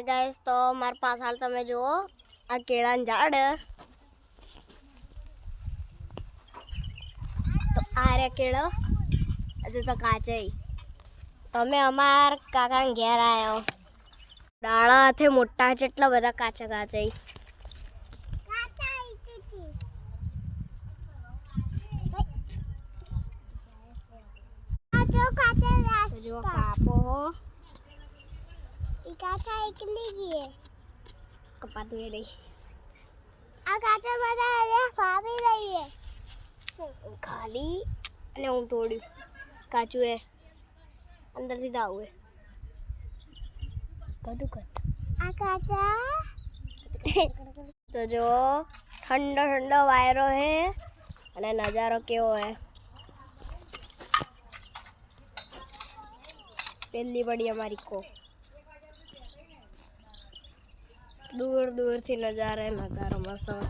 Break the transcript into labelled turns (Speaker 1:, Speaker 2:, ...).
Speaker 1: hi guys, तो मार पास हाल तमे जो आ केळान झाड तो आ रे केळो हजू तो काचे तमे अमार काका घेर आयो डाळा थे मोटा जेटला बधा काचा काचे जो कापो हो
Speaker 2: काचा एकली गई
Speaker 1: कपात में नहीं
Speaker 2: आ काचा बता रे फावी रही है
Speaker 1: खाली અને હું તોડ્યું કાચું એ અંદરથી દાવ હે કદું કર
Speaker 2: आ काचा
Speaker 1: તો જો ઠંડો ઠંડો વાયરો હે અને નજારો કેવો હે પહેલી પડી અમારી को दूर दूर थी नजारे नजारो मस्त मस्त